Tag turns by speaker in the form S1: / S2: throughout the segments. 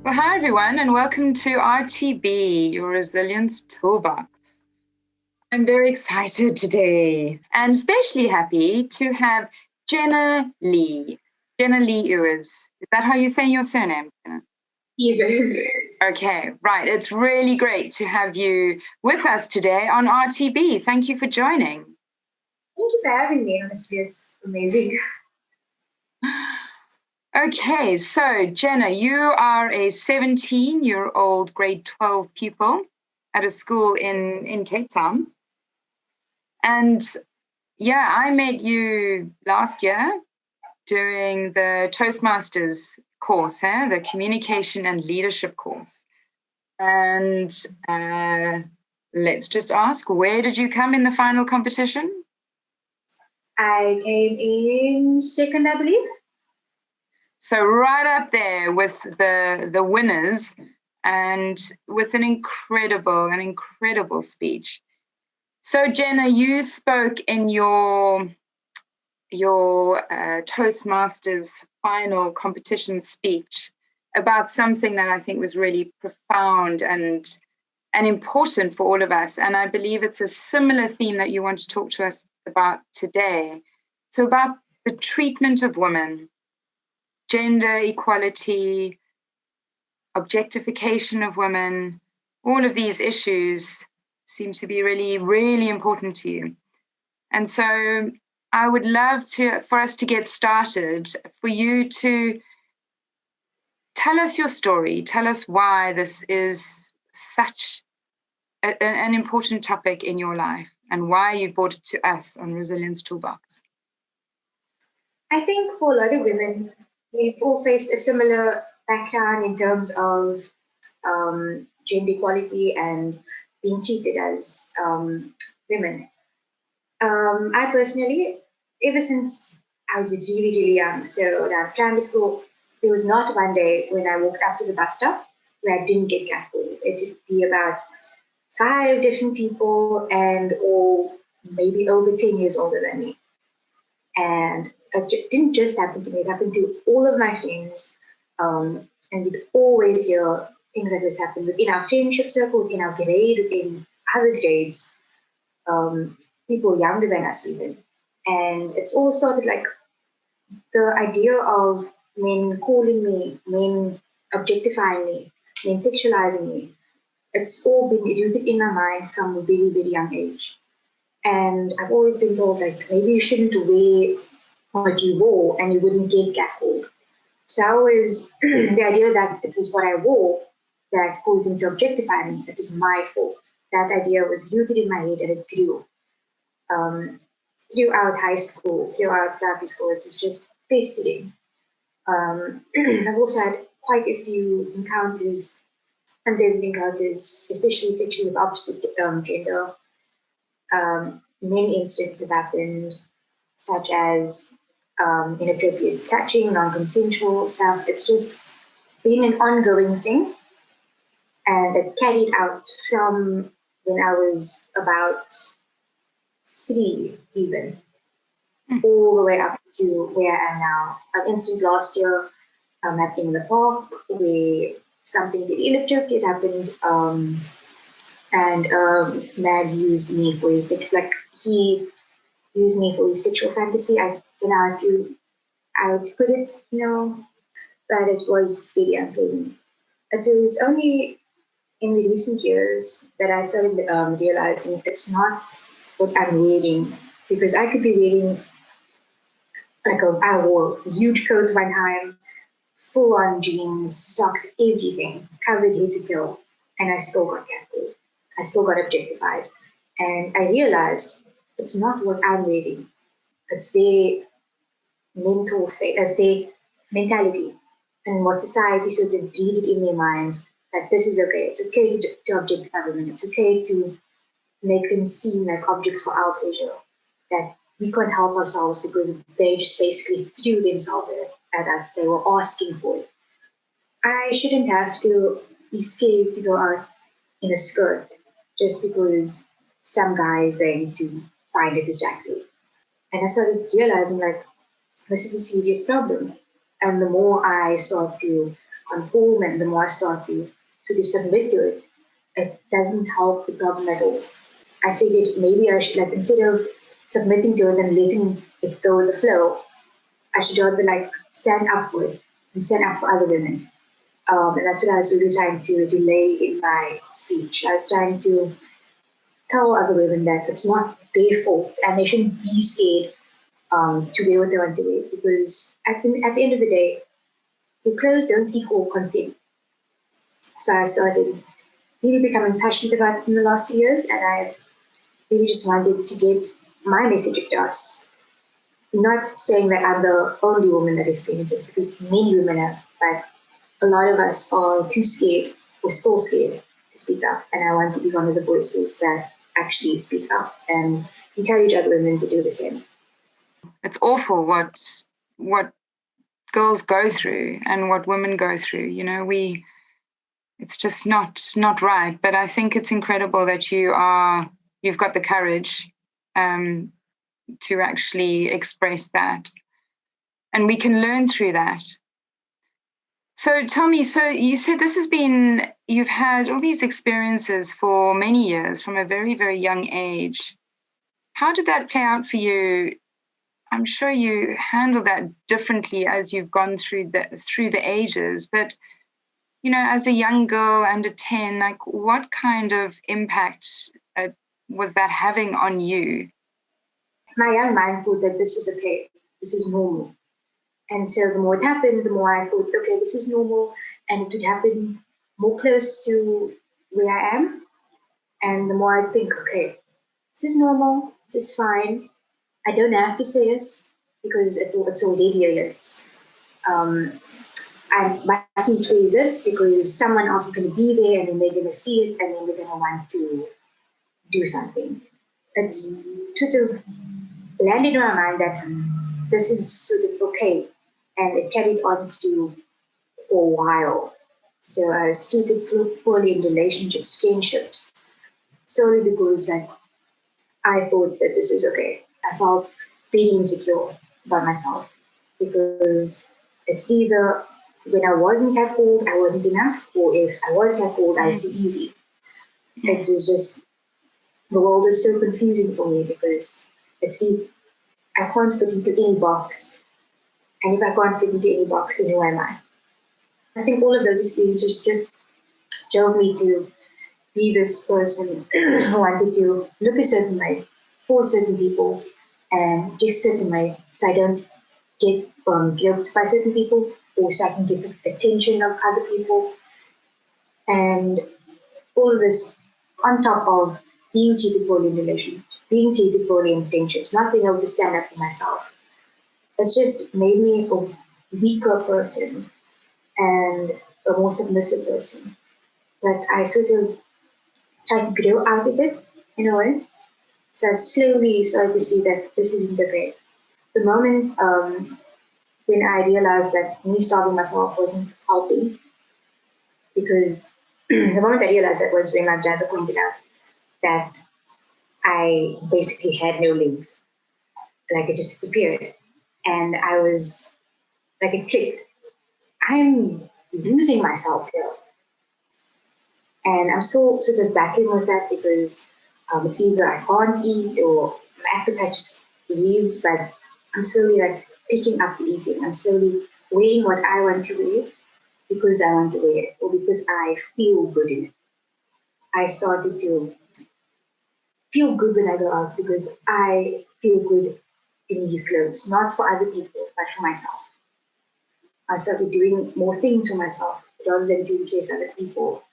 S1: Well, hi everyone, and welcome to RTB, your Resilience Toolbox. I'm very excited today and especially happy to have Jenna-Lee. Jenna-Lee Is that how you say your surname, Jenna?
S2: Yes.
S1: Okay, right. It's really great to have you with us today on RTB. Thank you for joining.
S2: Thank you for having me. Honestly, it's amazing.
S1: Okay, so Jenna, you are a 17-year-old grade 12 pupil at a school in Cape Town. And yeah, I met you last year during the Toastmasters course, the Communication and Leadership course. And let's just ask, where did you come in the final competition?
S2: I came in second, I believe.
S1: So right up there with the winners and with an incredible speech. So Jenna, you spoke in your Toastmasters final competition speech about something that I think was really profound and important for all of us. And I believe it's a similar theme that you want to talk to us about today. So about the treatment of women, gender equality, objectification of women, all of these issues seem to be really, really important to you. And so I would love for us to get started, for you to tell us your story, tell us why this is such an important topic in your life and why you brought it to us on Resilience Toolbox.
S2: I think for a lot of women, we've all faced a similar background in terms of gender equality and being treated as women. I personally, ever since I was really, really young, so at primary school, there was not one day when I walked up to the bus stop where I didn't get catcalled. It would be about 5 different people and all maybe over 10 years older than me. And it didn't just happen to me, it happened to all of my friends. And we'd always hear things like this happen within our friendship circle, within our grade, within other grades, people younger than us even. And it's all started like the idea of men calling me, men objectifying me, men sexualizing me. It's all been rooted in my mind from a very, very young age. And I've always been told, like, maybe you shouldn't wear what you wore and you wouldn't get catcalled. So I always, the idea that it was what I wore that caused them to objectify me, that is my fault. That idea was rooted in my head and it grew. Throughout high school, throughout primary school, it was just festering. I've also had quite a few encounters, unpleasant encounters, especially sexually with opposite gender. Many incidents have happened, such as inappropriate touching, non-consensual stuff. It's just been an ongoing thing, and it carried out from when I was about 3, even, all the way up to where I am now. An incident last year happened in the park where something very inappropriate happened, and man used me for his he used me for his sexual fantasy. I don't know how to put it, but it was very unpleasant. It was only in the recent years that I started realizing it's not what I'm wearing, because I could be wearing I wore a huge coat one time, full on jeans, socks, everything, covered head to toe, and I still got catcalled. I still got objectified. And I realized it's not what I'm wearing. It's their mental state, it's their mentality, and what society sort of breeded in their minds that this is okay. It's okay to objectify women. It's okay to make them seem like objects for our pleasure. That we can't help ourselves because they just basically threw themselves at us. They were asking for it. I shouldn't have to be scared to go out in a skirt just because some guy is going to find it attractive. And I started realizing, like, this is a serious problem. And the more I start to conform and the more I start to submit to it, it doesn't help the problem at all. I figured maybe I should, like, instead of submitting to it and letting it go with the flow, I should rather like stand up for it and stand up for other women. And that's what I was really trying to relay in my speech. I was trying to tell other women that it's not their fault and they shouldn't be scared to wear what they want to wear, because at the end of the day, your clothes don't equal consent. So I started really becoming passionate about it in the last few years, and I really just wanted to get my message across. Not saying that I'm the only woman that experiences, because many women have, but a lot of us are too scared or still scared to speak up. And I want to be one of the voices that actually speak up and encourage other women to do the same.
S1: It's awful what girls go through and what women go through. You know, it's just not right. But I think it's incredible that you've got the courage to actually express that, and we can learn through that. So tell me, so you said you've had all these experiences for many years from a very, very young age. How did that play out for you? I'm sure you handled that differently as you've gone through the ages, but you know, as a young girl under 10, like what kind of impact was that having on you?
S2: My young mind thought that this was okay, this was normal. And so the more it happened, the more I thought, okay, this is normal, and it would happen more close to where I am. And the more I think, okay, this is normal, this is fine. I don't have to say this because it's already a yes. I mustn't say this because someone else is going to be there and then they're going to see it and then they're going to want to do something. It's sort of landed in my mind that this is sort of okay. And it carried on for a while. So I stood poorly in relationships, friendships, solely because I thought that this is okay. I felt very insecure about myself because it's either when I wasn't catcalled, I wasn't enough, or if I was catcalled, I was too easy. It was just, the world was so confusing for me because I can't fit into any box. And if I can't fit into any box, then who am I? I think all of those experiences just drove me to be this person who wanted to look a certain way for certain people and just certain way so I don't get guilt by certain people, or so I can get the attention of other people. And all of this on top of being treated poorly in relationships, being treated poorly in friendships, not being able to stand up for myself. It's just made me a weaker person and a more submissive person. But I sort of tried to grow out of it in a way. So I slowly started to see that this isn't okay. The moment when I realized that me starving myself wasn't helping, because the moment I realized that was when my brother pointed out that I basically had no legs. Like, it just disappeared. And I was, like, it clicked. I'm losing myself here. And I'm still sort of battling with that because it's either I can't eat or my appetite just leaves, but I'm slowly like picking up the eating. I'm slowly wearing what I want to wear because I want to wear it or because I feel good in it. I started to feel good when I go out because I feel good in these clothes, not for other people, but for myself. I started doing more things for myself rather than to replace other people,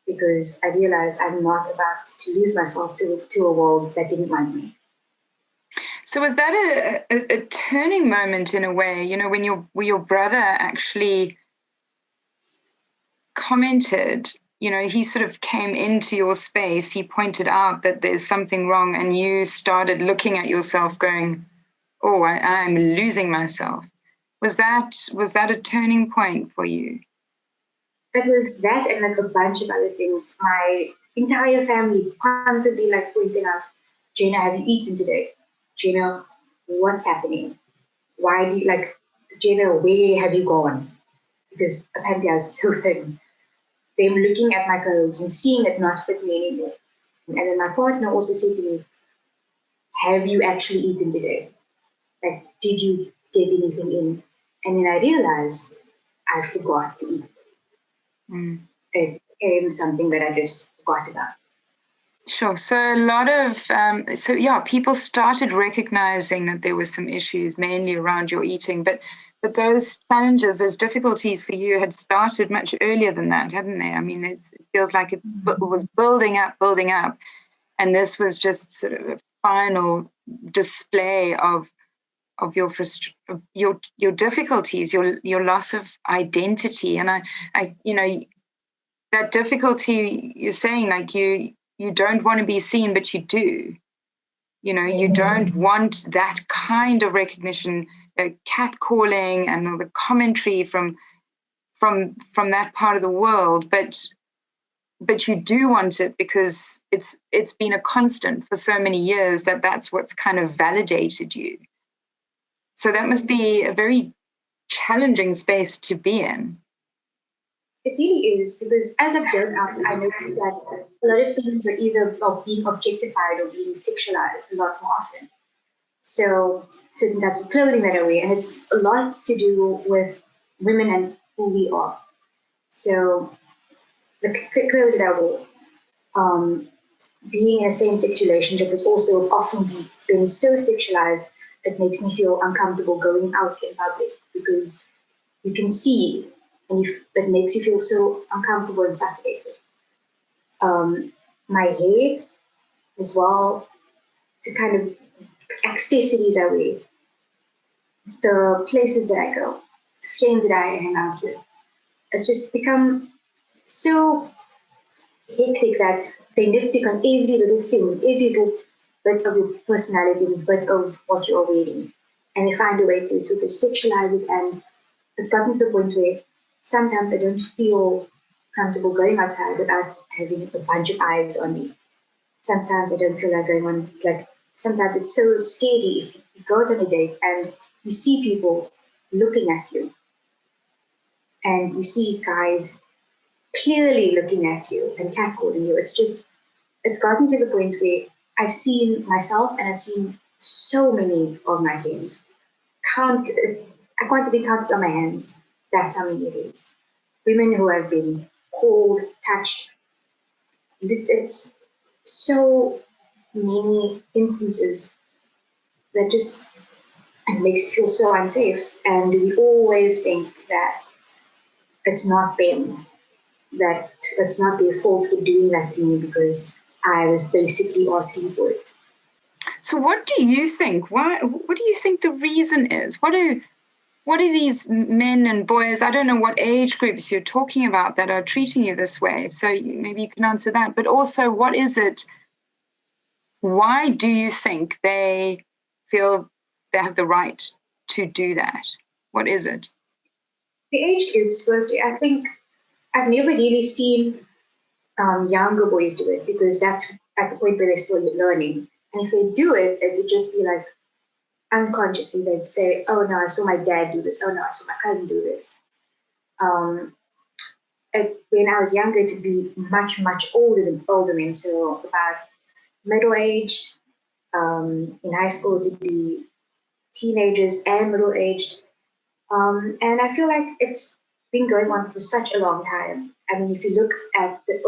S2: because I realized I'm not about to lose myself to a world that didn't want me.
S1: So was that a turning moment in a way, you know, when your brother actually commented, you know, he sort of came into your space, he pointed out that there's something wrong, and you started looking at yourself going, oh, I'm losing myself. Was that a turning point for you?
S2: It was that and like a bunch of other things. My entire family constantly like pointing out, Jenna, have you eaten today? Jenna, what's happening? Why do you like, Jenna, where have you gone? because apparently I was so thin. Them looking at my clothes and seeing it not fit me anymore. And then my partner also said to me, have you actually eaten today? Like, did you get anything in? And then I realized I forgot to eat. It became something that I just forgot about.
S1: Sure. So a lot of, people started recognizing that there were some issues mainly around your eating, but those challenges, those difficulties for you had started much earlier than that, hadn't they? I mean, it feels like it was building up. And this was just sort of a final display of your difficulties, your loss of identity. And I that difficulty you're saying, like you don't want to be seen, but you do. You don't want that kind of recognition, the catcalling and all the commentary from that part of the world, but you do want it because it's been a constant for so many years that's what's kind of validated you. So that must be a very challenging space to be in.
S2: It really is, because as I've grown up, I noticed that a lot of things are either being objectified or being sexualized a lot more often. So certain types of clothing that I wear, and it's a lot to do with women and who we are. So the clothes that I wear, being in a same-sex relationship has also often been so sexualized, it makes me feel uncomfortable going out in public because you can see, and it makes you feel so uncomfortable and suffocated. My hair as well, the kind of accessories I wear, the places that I go, the friends that I hang out with, it's just become so hectic that they nitpick on every little thing, every little bit of your personality, every bit of what you're wearing. And they find a way to sort of sexualize it. And it's gotten to the point where sometimes I don't feel comfortable going outside without having a bunch of eyes on me. Sometimes I don't feel like going on, like, sometimes it's so scary if you go out on a date and you see people looking at you. And you see guys clearly looking at you and catcalling you. It's gotten to the point where I've seen myself and I've seen so many of my friends. I can't even count it on my hands. That's how many it is. Women who have been called, touched. It's so many instances that just makes you feel so unsafe. And we always think that it's not them, that it's not their fault for doing that to me because I was basically asking for it.
S1: So what do you think? What do you think the reason is? What do these men and boys, I don't know what age groups you're talking about, that are treating you this way? So maybe you can answer that. But also, what is it? Why do you think they feel they have the right to do that? What is it?
S2: The age groups, firstly, I think I've never really seen younger boys do it because that's at the point where they're still learning. And if they do it, it would just be like unconsciously they'd say, "Oh no, I saw my dad do this. Oh no, I saw my cousin do this." When I was younger, it would be much older men, so about middle-aged. In high school, it would be teenagers and middle-aged. And I feel like it's been going on for such a long time. I mean, if you look at the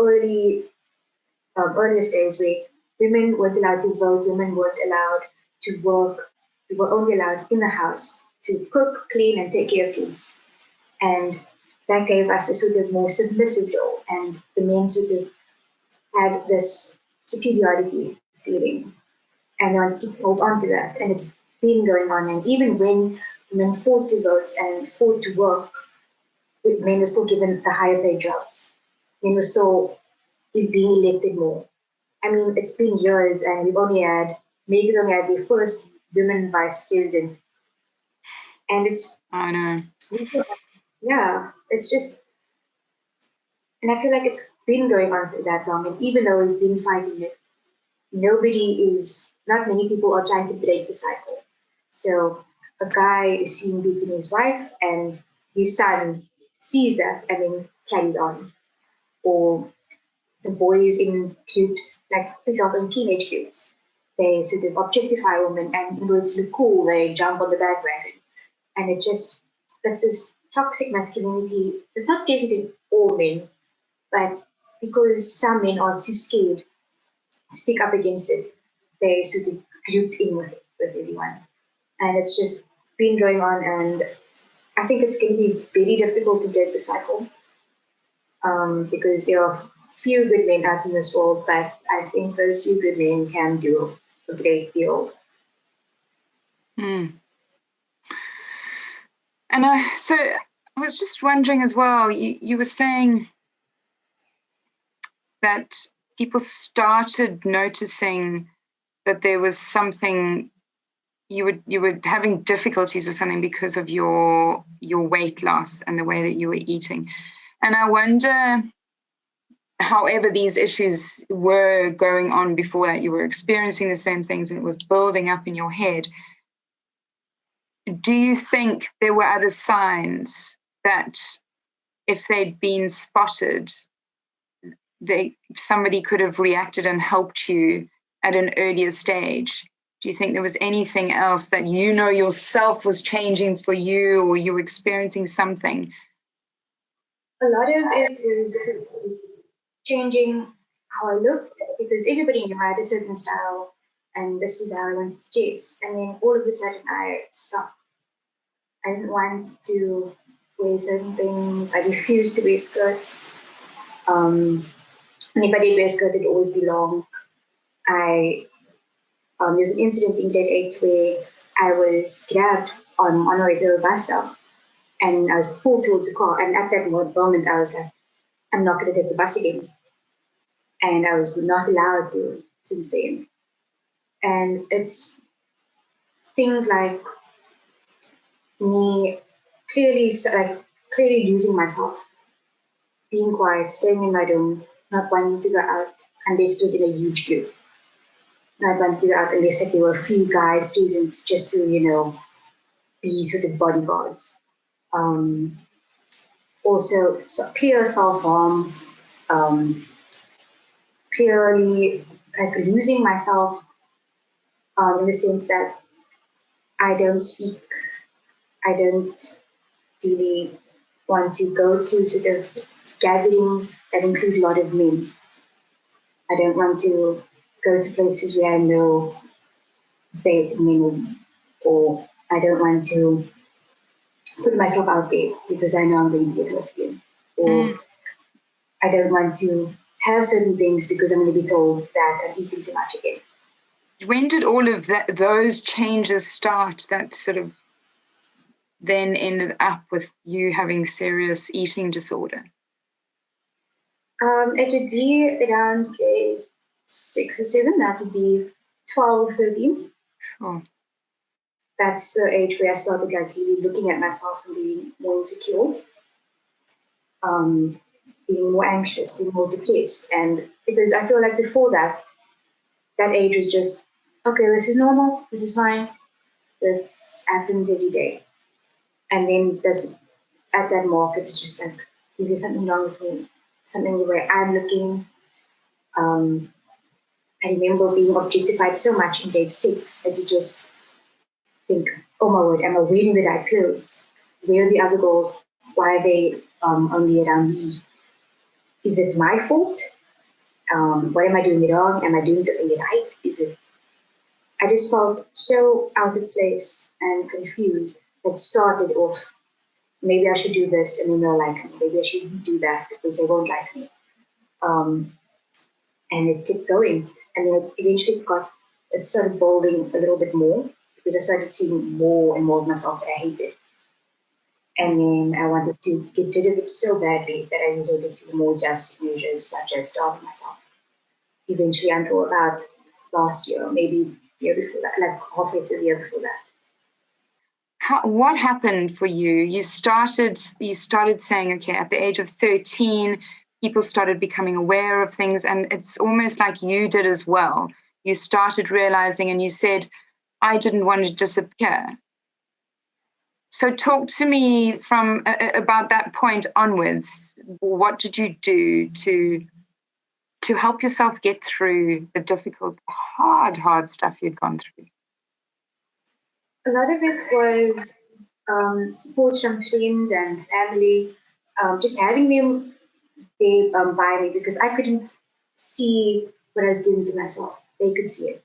S2: earliest days where women weren't allowed to vote, women weren't allowed to work, we were only allowed in the house to cook, clean, and take care of kids. And that gave us a sort of more submissive role, and the men sort of had this superiority feeling, and they wanted to hold on to that. And it's been going on, and even when women fought to vote and fought to work, men were still given the higher paid jobs. Men were still being elected more. I mean, it's been years, and Meg's only had the first women vice president. And it's,
S1: I know.
S2: Yeah, it's just, and I feel like it's been going on for that long. And even though we've been fighting it, not many people are trying to break the cycle. So a guy is seen beating his wife, and his son sees that and then carries on. Or the boys in groups, like for example in teenage groups, they sort of objectify women, and in order to look cool, they jump on the bandwagon. And that's this toxic masculinity. It's not present in all men, but because some men are too scared to speak up against it, they sort of group in with everyone. And it's just been going on, and I think it's going to be very difficult to break the cycle, because there are few good men out in this world, but I think those few good men can do a great deal.
S1: Mm. And so I was just wondering as well, you were saying that people started noticing that there was something, you were having difficulties or something because of your weight loss and the way that you were eating. And I wonder, however these issues were going on before that, you were experiencing the same things and it was building up in your head. Do you think there were other signs that if they'd been spotted, somebody could have reacted and helped you at an earlier stage? Do you think there was anything else that yourself was changing for you, or you were experiencing something?
S2: A lot of it was just changing how I looked, because everybody knew I had a certain style and this is how I wanted to dress. And then all of a sudden I stopped. I didn't want to wear certain things. I refused to wear skirts. And if I did wear a skirt, it'd always be long. There's an incident in grade 8 where I was grabbed on my way to a bus stop, and I was pulled towards a car. And at that moment, I was like, I'm not going to take the bus again. And I was not allowed to since then. And it's things like me clearly losing myself, being quiet, staying in my room, not wanting to go out unless it was in a huge group. Not wanting to go out unless there were a few guys present, just to, be sort of bodyguards. Also, clear self-harm, clearly like losing myself, in the sense that I don't speak. I don't really want to go to sort of gatherings that include a lot of men. I don't want to go to places where I know they men, or I don't want to put myself out there because I know I'm going to get hurt again. Or I don't want to have certain things because I'm going to be told that I'm eating too much again.
S1: When did all of those changes start that sort of then ended up with you having serious eating disorder?
S2: It would be around grade 6 or 7. That would be 12, 13.
S1: Oh.
S2: That's the age where I started like really looking at myself and being more insecure, being more anxious, being more depressed. And because I feel like before that age was just, okay, this is normal, this is fine, this happens every day. And then at that mark, it's just like, is there something wrong with me? Something the way I'm looking. I remember being objectified so much in grade 6 that you just think, oh my word, am I wearing the right clothes? Where are the other girls? Why are they only around me? Is it my fault? What am I doing wrong? Am I doing something right? I just felt so out of place and confused that started off, maybe I should do this and then they'll like me. Maybe I shouldn't do that because they won't like me. And it kept going. And then eventually it started building a little bit more because I started seeing more and more of myself that I hated. And then I wanted to get rid of it so badly that I resorted to more drastic measures such as starving myself. Eventually until about last year, maybe the year before that, like halfway through the year before that.
S1: What happened for you? You started saying, okay, at the age of 13, people started becoming aware of things, and it's almost like you did as well. You started realizing, and you said, I didn't want to disappear. So talk to me from about that point onwards. What did you do to help yourself get through the difficult, hard stuff you'd gone through?
S2: A lot of it was support from friends and family, just having them by me, because I couldn't see what I was doing to myself. They could see it.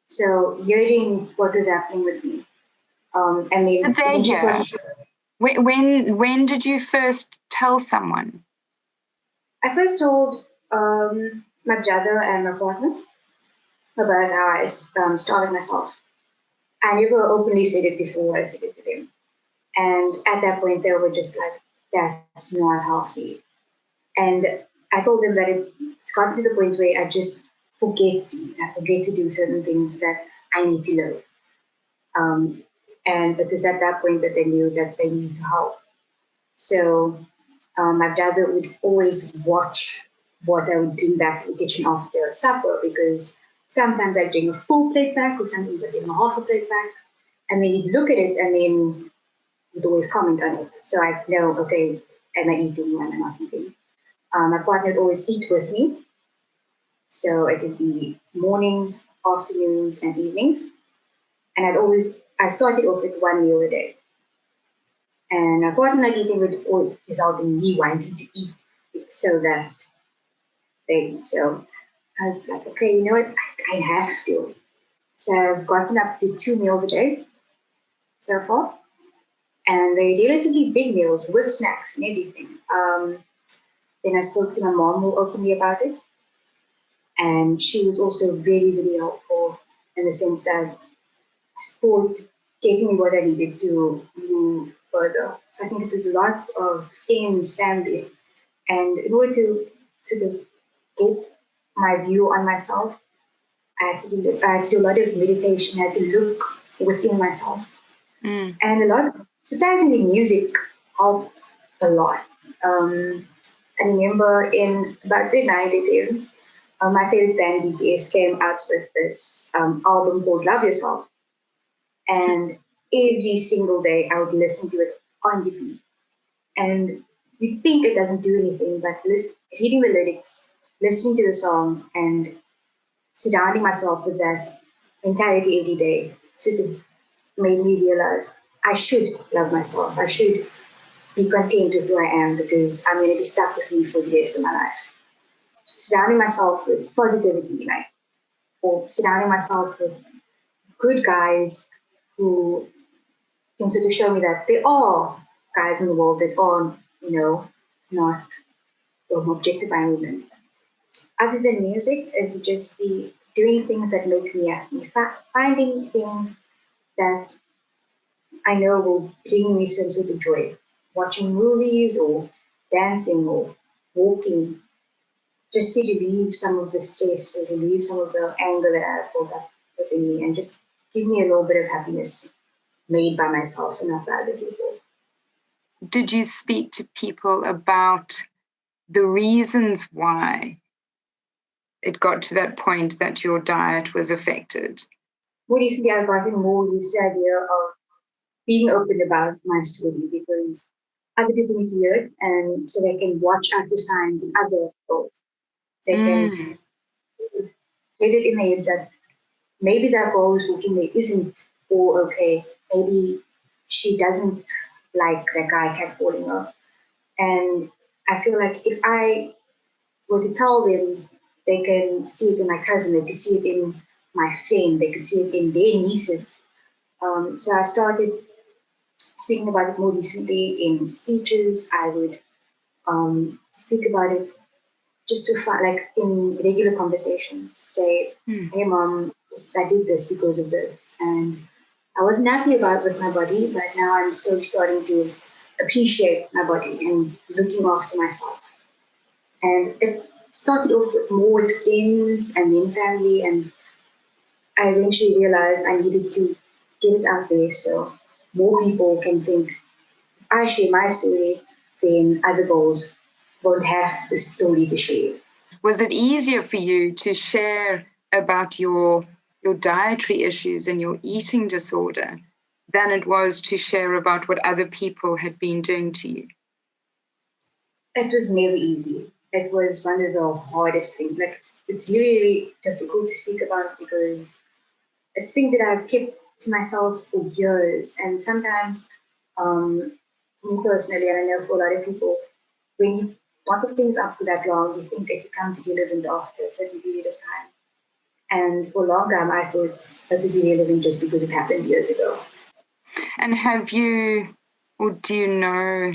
S2: So hearing what was happening with me, and then
S1: they hear. When did you first tell someone?
S2: I first told my brother and my partner about how I starved myself. I never openly said it before I said it to them. And at that point, they were just like, that's not healthy. And I told them that it's gotten to the point where I just forget to eat. I forget to do certain things that I need to live. And it was at that point that they knew that they needed help. So my brother would always watch what I would bring back to the kitchen after supper, because sometimes I'd bring a full plate back, or sometimes I'd bring a half a plate back. And then he'd look at it, and then he'd always comment on it. So I'd know, okay, am I eating or am I not eating? My partner would always eat with me. So it would be mornings, afternoons, and evenings. And I started off with one meal a day. And my partner not eating would always result in me wanting to eat so that they. So I was like, okay, you know what? I have to. So I've gotten up to 2 meals a day so far. And they're relatively big meals with snacks and everything. Then I spoke to my mom more openly about it. And she was also very, very helpful in the sense that sport gave me what I needed to move further. So I think it was a lot of friends, family. And in order to sort of get my view on myself, I had to do a lot of meditation. I had to look within myself. And surprisingly, music helped a lot. I remember in about the 90s, my favorite band, BTS, came out with this album called Love Yourself. And every single day I would listen to it on repeat. And you think it doesn't do anything, but reading the lyrics, listening to the song, and surrounding myself with that entirety every day sort of made me realize I should love myself. I should be content with who I am, because I'm going to be stuck with me for the rest of my life. Surrounding myself with positivity, or surrounding myself with good guys who can sort of show me that there are guys in the world that are, not objectifying women. Other than music, it would just be doing things that make me happy, finding things that I know will bring me some sort of joy. Watching movies or dancing or walking, just to relieve some of the stress, to relieve some of the anger that I have built up within me, and just give me a little bit of happiness made by myself and not by other people.
S1: Did you speak to people about the reasons why it got to that point that your diet was affected?
S2: More recently, I've gotten more used to the idea of being open about my story, because other people need to hear it, and so they can watch out for signs in other goals. They can get it in their heads that maybe that girl who's walking there isn't all okay. Maybe she doesn't like that guy catcalling her. And I feel like if I were to tell them, they can see it in my cousin, they can see it in my friend, they can see it in their nieces. So I started speaking about it more recently in speeches. I would speak about it just to find, like in regular conversations, say, hey mom, I did this because of this. And I wasn't happy about it with my body, but now I'm slowly starting to appreciate my body and looking after myself. And it started off with more with friends and then family, and I eventually realized I needed to get it out there so more people can think, if I share my story, then other girls won't have the story to share.
S1: Was it easier for you to share about your dietary issues and your eating disorder than it was to share about what other people had been doing to you?
S2: It was never easy. It was one of the hardest things. Like it's really difficult to speak about because it's things that I've kept to myself for years. And sometimes, me personally, and I know for a lot of people, when you bottle things up for that long, you think it becomes irrelevant after a certain period of time. And for a long time, I thought that was irrelevant just because it happened years ago.
S1: And have you, or do you know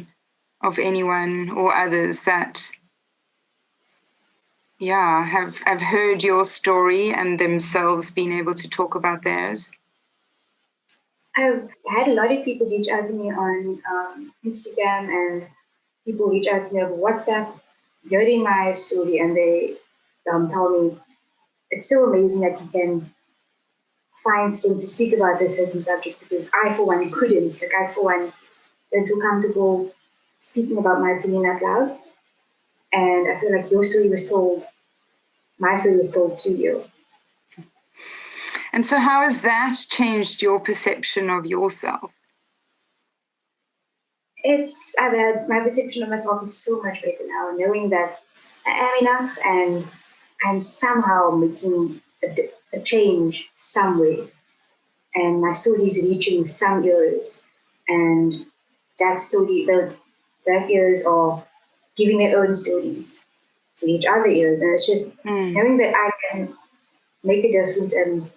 S1: of anyone or others that, have heard your story and themselves been able to talk about theirs?
S2: I've had a lot of people reach out to me on Instagram, and people reach out to me over WhatsApp, hearing my story, and they tell me it's so amazing that you can find strength to speak about this certain subject because I, for one, couldn't. Like, I, for one, don't feel comfortable speaking about my opinion out loud. And I feel like your story was told, my story was told to you.
S1: And so how has that changed your perception of yourself?
S2: My perception of myself is so much better now, knowing that I am enough and I'm somehow making a change somewhere. And my story is reaching some ears. And that story, that ears are giving their own stories to each other ears. And it's just knowing that I can make a difference and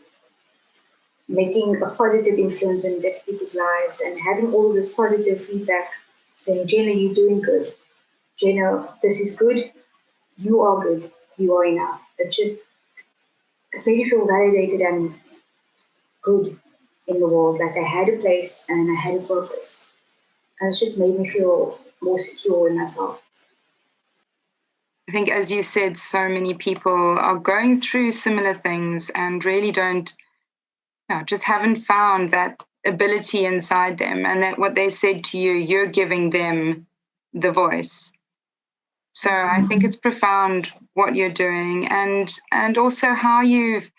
S2: making a positive influence in different people's lives and having all this positive feedback saying, Jenna, you're doing good. Jenna, this is good. You are good. You are enough. It's made me feel validated and good in the world. Like I had a place and I had a purpose. And it's just made me feel more secure in myself.
S1: I think, as you said, so many people are going through similar things and really just haven't found that ability inside them, and that what they said to you, you're giving them the voice. So I think it's profound what you're doing, and also how you've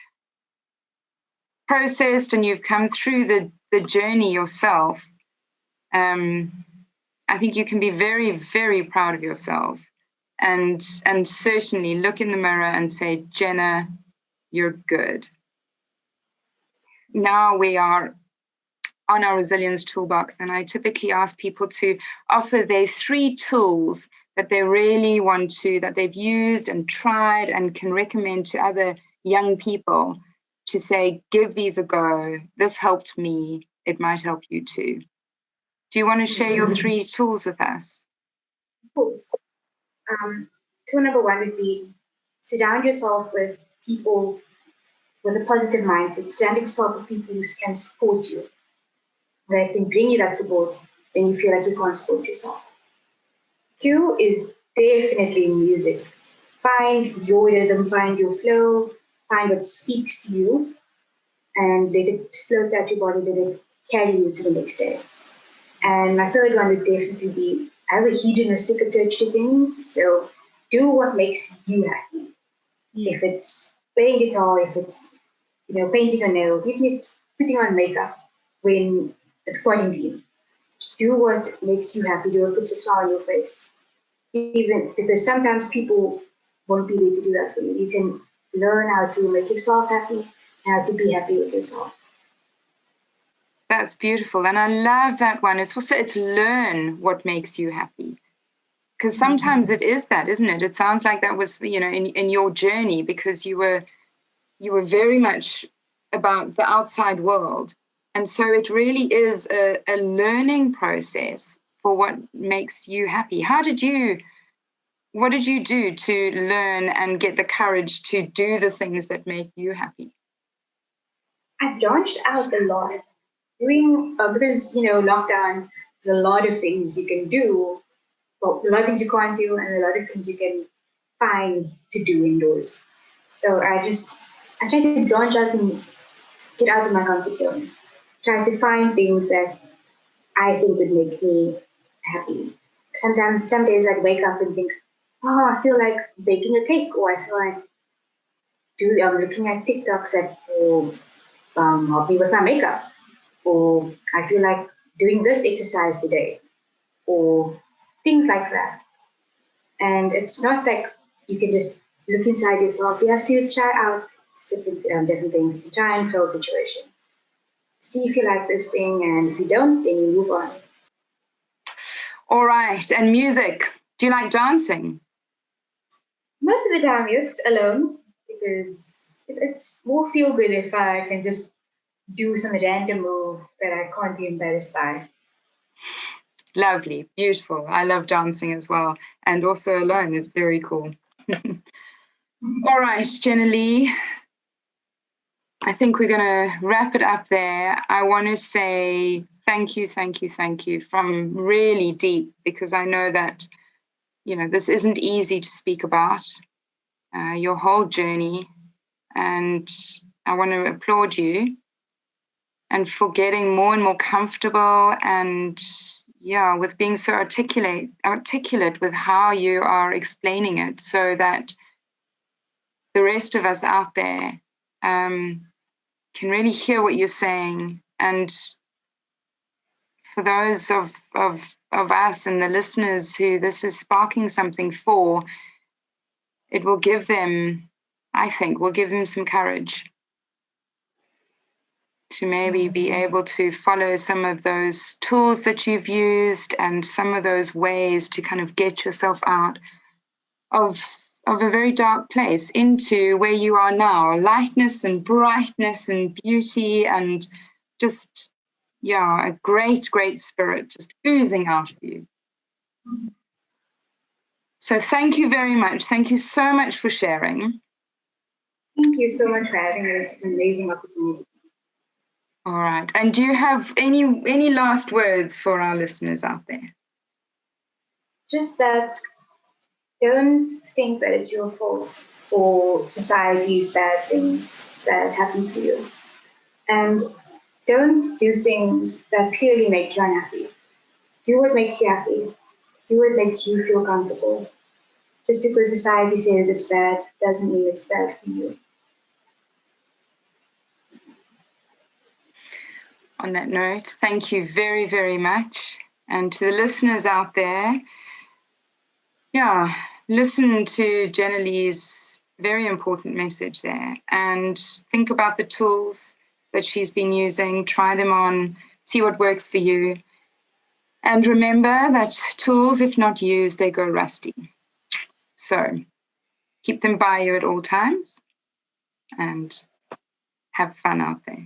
S1: processed and you've come through the journey yourself. I think you can be very, very proud of yourself, and certainly look in the mirror and say, Jenna, you're good. Now we are on our resilience toolbox, and I typically ask people to offer their 3 tools that they really want to, that they've used and tried and can recommend to other young people, to say, give these a go. This helped me. It might help you too. Do you want to share your 3 tools with us?
S2: Of course. Tool number 1 would be surround yourself with people with a positive mindset. Surround yourself with people who can support you, that can bring you that support when you feel like you can't support yourself. 2 is definitely music. Find your rhythm, find your flow, find what speaks to you, and let it flow throughout your body, let it carry you to the next day. And my 3rd one would definitely be, I have a hedonistic approach to things, so do what makes you happy. If it's playing guitar, if it's painting your nails, even if it's putting on makeup when it's quarantine, just do what makes you happy, do what puts a smile on your face. Even because sometimes people won't be there to do that for you. You can learn how to make yourself happy and how to be happy with yourself.
S1: That's beautiful. And I love that one. It's learn what makes you happy. Because sometimes it is that, isn't it? It sounds like that was, in your journey, because you were very much about the outside world. And so it really is a learning process for what makes you happy. What did you do to learn and get the courage to do the things that make you happy?
S2: I branched out a lot. Because, lockdown, there's a lot of things you can do, but a lot of things you can't do, and a lot of things you can find to do indoors. So I try to branch out and get out of my comfort zone. Try to find things that I think would make me happy. Some days I'd wake up and think, oh, I feel like baking a cake, or I feel like I'm looking at TikToks that will help me with my makeup. or I feel like doing this exercise today, or things like that. And it's not like you can just look inside yourself. You have to try out different things to try and fill a situation. See if you like this thing, and if you don't, then you move on.
S1: All right. And music. Do you like dancing?
S2: Most of the time, yes, alone, because it's more feel good if I can just do some random move that I can't be embarrassed by.
S1: Lovely, beautiful. I love dancing as well. And also alone is very cool. All right, Jenna-Lee. I think we're going to wrap it up there. I want to say thank you from really deep, because I know that, this isn't easy to speak about, your whole journey. And I want to applaud you and for getting more and more comfortable and, with being so articulate with how you are explaining it, so that the rest of us out there can really hear what you're saying. And for those of us and the listeners who this is sparking something for, it will give them, I think, some courage to maybe be able to follow some of those tools that you've used and some of those ways to kind of get yourself out of a very dark place into where you are now, lightness and brightness and beauty and just, a great, great spirit just oozing out of you. So thank you very much. Thank you so much for sharing.
S2: Thank you so much for having us. It's an amazing opportunity.
S1: All right. And do you have any last words for our listeners out there?
S2: Just that don't think that it's your fault for society's bad things that happens to you. And don't do things that clearly make you unhappy. Do what makes you happy. Do what makes you feel comfortable. Just because society says it's bad doesn't mean it's bad for you.
S1: On that note, thank you very, very much. And to the listeners out there, listen to Jenna-Lee's very important message there and think about the tools that she's been using, try them on, see what works for you. And remember that tools, if not used, they go rusty. So keep them by you at all times and have fun out there.